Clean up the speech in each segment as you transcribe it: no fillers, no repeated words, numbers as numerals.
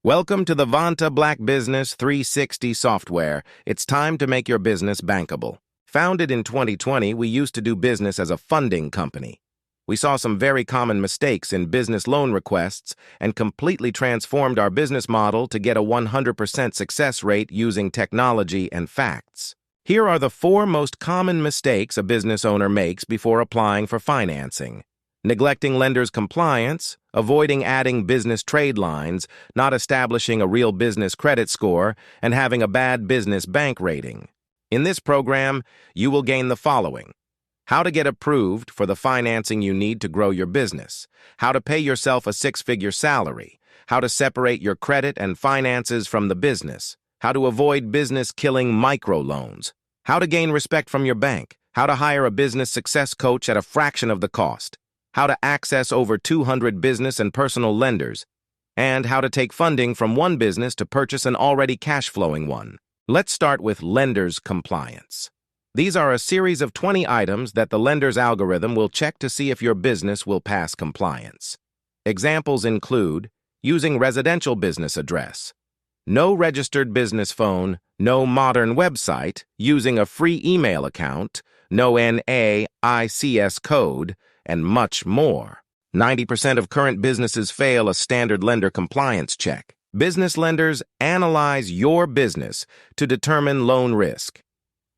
Welcome to the VantaBlaq Business 360 software. It's time to make your business bankable. Founded in 2020, we used to do business as a funding company. We saw some very common mistakes in business loan requests and completely transformed our business model to get a 100% success rate using technology and facts. Here are the 4 most common mistakes a business owner makes before applying for financing. Neglecting lenders' compliance, avoiding adding business trade lines, not establishing a real business credit score, and having a bad business bank rating. In this program, you will gain the following: how to get approved for the financing you need to grow your business, how to pay yourself a 6-figure salary, how to separate your credit and finances from the business, how to avoid business-killing microloans, how to gain respect from your bank, how to hire a business success coach at a fraction of the cost, how to access over 200 business and personal lenders, and how to take funding from one business to purchase an already cash-flowing one. Let's start with lenders' compliance. These are a series of 20 items that the lender's algorithm will check to see if your business will pass compliance. Examples include using residential business address, no registered business phone, no modern website, using a free email account, no NAICS code, and much more. 90% of current businesses fail a standard lender compliance check. Business lenders analyze your business to determine loan risk.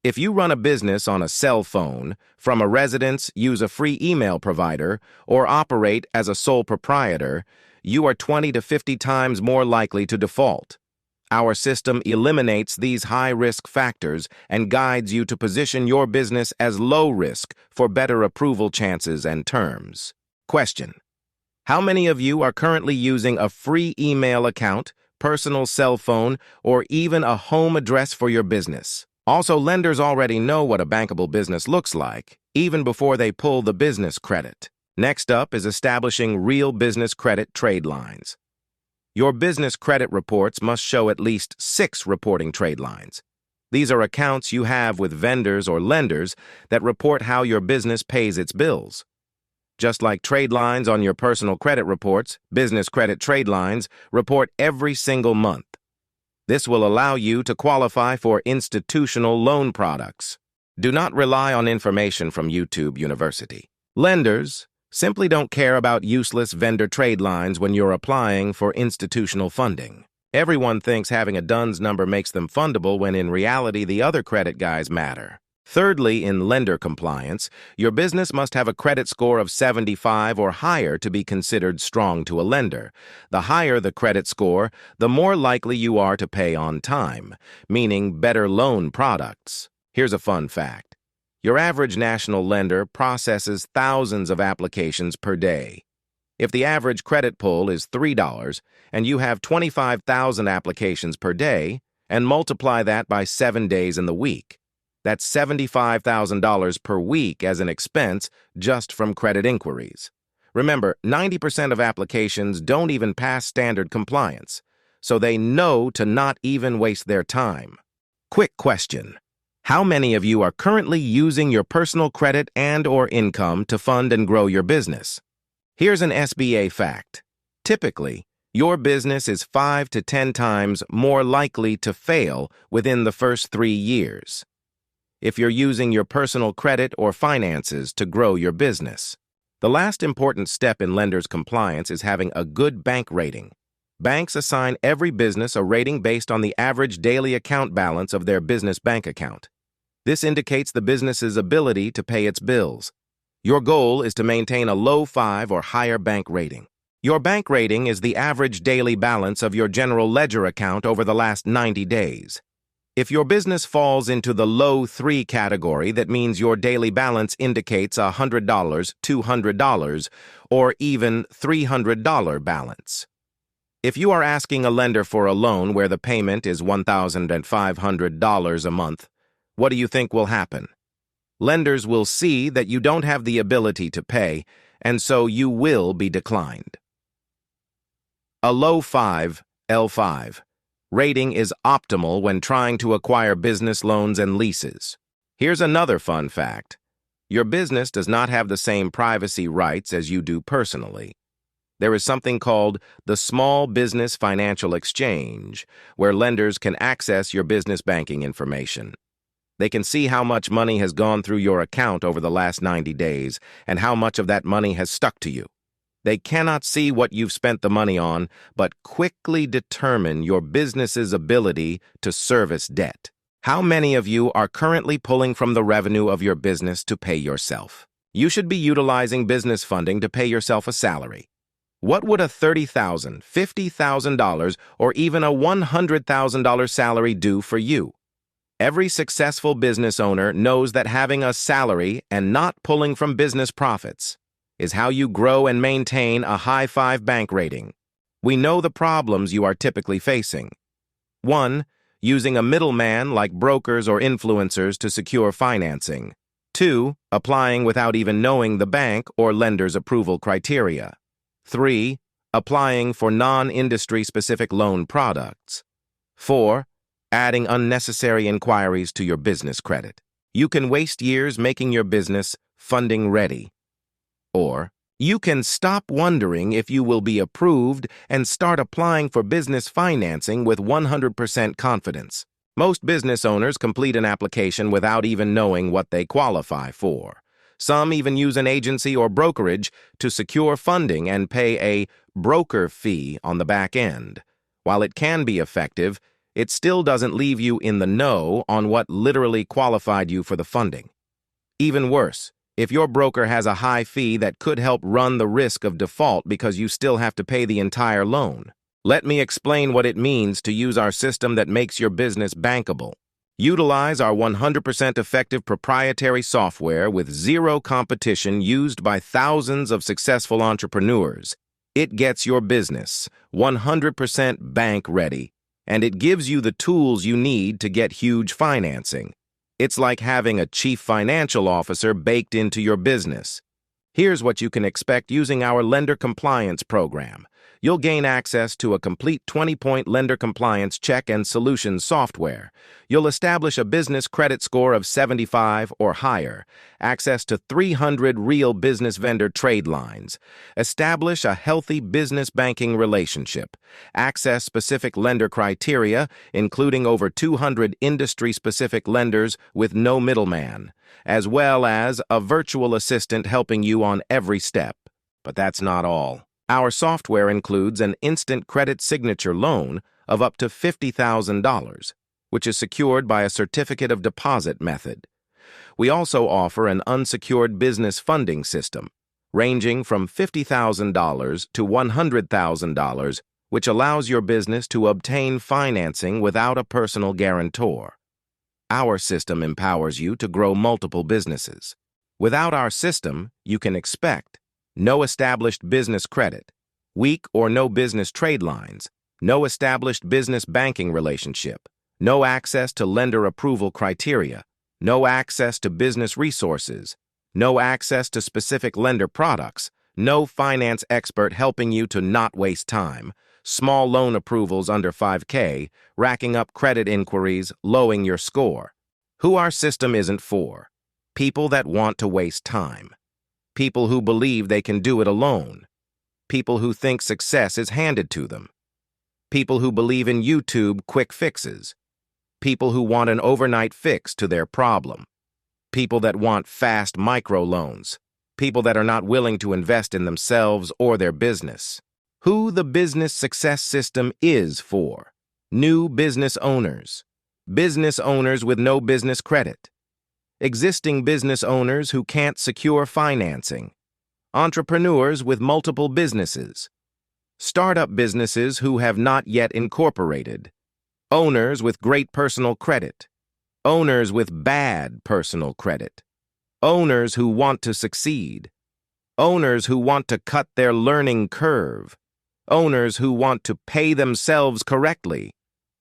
If you run a business on a cell phone, from a residence, use a free email provider, or operate as a sole proprietor, you are 20 to 50 times more likely to default. Our system eliminates these high-risk factors and guides you to position your business as low risk for better approval chances and terms. Question: how many of you are currently using a free email account, personal cell phone, or even a home address for your business? Also, lenders already know what a bankable business looks like, even before they pull the business credit. Next up is establishing real business credit trade lines. Your business credit reports must show at least 6 reporting trade lines. These are accounts you have with vendors or lenders that report how your business pays its bills. Just like trade lines on your personal credit reports, business credit trade lines report every single month. This will allow you to qualify for institutional loan products. Do not rely on information from YouTube University. Lenders simply don't care about useless vendor trade lines when you're applying for institutional funding. Everyone thinks having a DUNS number makes them fundable when in reality the other credit guys matter. Thirdly, in lender compliance, your business must have a credit score of 75 or higher to be considered strong to a lender. The higher the credit score, the more likely you are to pay on time, meaning better loan products. Here's a fun fact. Your average national lender processes thousands of applications per day. If the average credit pull is $3 and you have 25,000 applications per day, and multiply that by 7 days in the week, that's $75,000 per week as an expense just from credit inquiries. Remember, 90% of applications don't even pass standard compliance, so they know to not even waste their time. Quick question: how many of you are currently using your personal credit and/or income to fund and grow your business? Here's an SBA fact. Typically, your business is 5 to 10 times more likely to fail within the first 3 years if you're using your personal credit or finances to grow your business. The last important step in lenders' compliance is having a good bank rating. Banks assign every business a rating based on the average daily account balance of their business bank account. This indicates the business's ability to pay its bills. Your goal is to maintain a low 5 or higher bank rating. Your bank rating is the average daily balance of your general ledger account over the last 90 days. If your business falls into the low 3 category, that means your daily balance indicates a $100, $200, or even $300 balance. If you are asking a lender for a loan where the payment is $1,500 a month, what do you think will happen? Lenders will see that you don't have the ability to pay, and so you will be declined. A low 5, L5, rating is optimal when trying to acquire business loans and leases. Here's another fun fact. Your business does not have the same privacy rights as you do personally. There is something called the Small Business Financial Exchange, where lenders can access your business banking information. They can see how much money has gone through your account over the last 90 days and how much of that money has stuck to you. They cannot see what you've spent the money on, but quickly determine your business's ability to service debt. How many of you are currently pulling from the revenue of your business to pay yourself? You should be utilizing business funding to pay yourself a salary. What would a $30,000, $50,000, or even a $100,000 salary do for you? Every successful business owner knows that having a salary and not pulling from business profits is how you grow and maintain a high-five bank rating. We know the problems you are typically facing. 1. Using a middleman like brokers or influencers to secure financing. 2. Applying without even knowing the bank or lender's approval criteria. 3. Applying for non-industry specific loan products. 4. Adding unnecessary inquiries to your business credit. You can waste years making your business funding ready. Or, you can stop wondering if you will be approved and start applying for business financing with 100% confidence. Most business owners complete an application without even knowing what they qualify for. Some even use an agency or brokerage to secure funding and pay a broker fee on the back end. While it can be effective, it still doesn't leave you in the know on what literally qualified you for the funding. Even worse, if your broker has a high fee that could help run the risk of default because you still have to pay the entire loan. Let me explain what it means to use our system that makes your business bankable. Utilize our 100% effective proprietary software with zero competition used by thousands of successful entrepreneurs. It gets your business 100% bank ready, and it gives you the tools you need to get huge financing. It's like having a chief financial officer baked into your business. Here's what you can expect using our lender compliance program. You'll gain access to a complete 20-point lender compliance check and solutions software. You'll establish a business credit score of 75 or higher, access to 300 real business vendor trade lines, establish a healthy business banking relationship, access specific lender criteria, including over 200 industry-specific lenders with no middleman, as well as a virtual assistant helping you on every step. But that's not all. Our software includes an instant credit signature loan of up to $50,000, which is secured by a certificate of deposit method. We also offer an unsecured business funding system, ranging from $50,000 to $100,000, which allows your business to obtain financing without a personal guarantor. Our system empowers you to grow multiple businesses. Without our system, you can expect no established business credit, weak or no business trade lines, no established business banking relationship, no access to lender approval criteria, no access to business resources, no access to specific lender products, no finance expert helping you to not waste time, small loan approvals under $5K, racking up credit inquiries, lowering your score. Who our system isn't for? People that want to waste time. People who believe they can do it alone. People who think success is handed to them. People who believe in YouTube quick fixes. People who want an overnight fix to their problem. People that want fast microloans. People that are not willing to invest in themselves or their business. Who the business success system is for? New business owners. Business owners with no business credit. Existing business owners who can't secure financing, entrepreneurs with multiple businesses, startup businesses who have not yet incorporated, owners with great personal credit, owners with bad personal credit, owners who want to succeed, owners who want to cut their learning curve, owners who want to pay themselves correctly,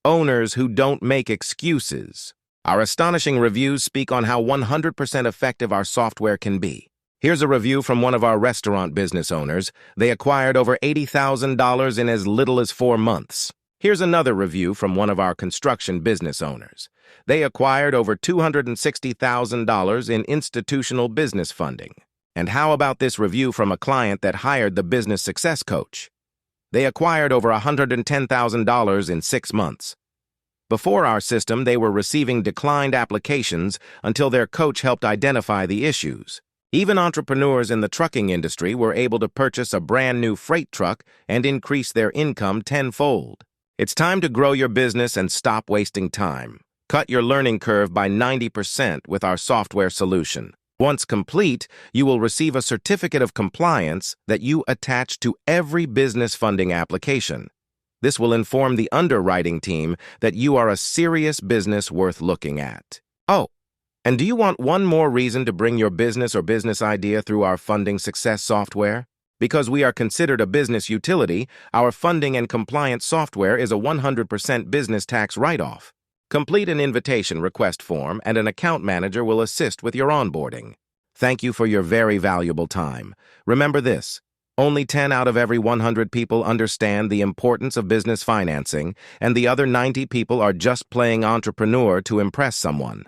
owners who don't make excuses. Our astonishing reviews speak on how 100% effective our software can be. Here's a review from one of our restaurant business owners. They acquired over $80,000 in as little as 4 months. Here's another review from one of our construction business owners. They acquired over $260,000 in institutional business funding. And how about this review from a client that hired the business success coach? They acquired over $110,000 in 6 months. Before our system, they were receiving declined applications until their coach helped identify the issues. Even entrepreneurs in the trucking industry were able to purchase a brand new freight truck and increase their income tenfold. It's time to grow your business and stop wasting time. Cut your learning curve by 90% with our software solution. Once complete, you will receive a certificate of compliance that you attach to every business funding application. This will inform the underwriting team that you are a serious business worth looking at. Oh, and do you want one more reason to bring your business or business idea through our funding success software? Because we are considered a business utility, our funding and compliance software is a 100% business tax write-off. Complete an invitation request form and an account manager will assist with your onboarding. Thank you for your very valuable time. Remember this, only 10 out of every 100 people understand the importance of business financing, and the other 90 people are just playing entrepreneur to impress someone.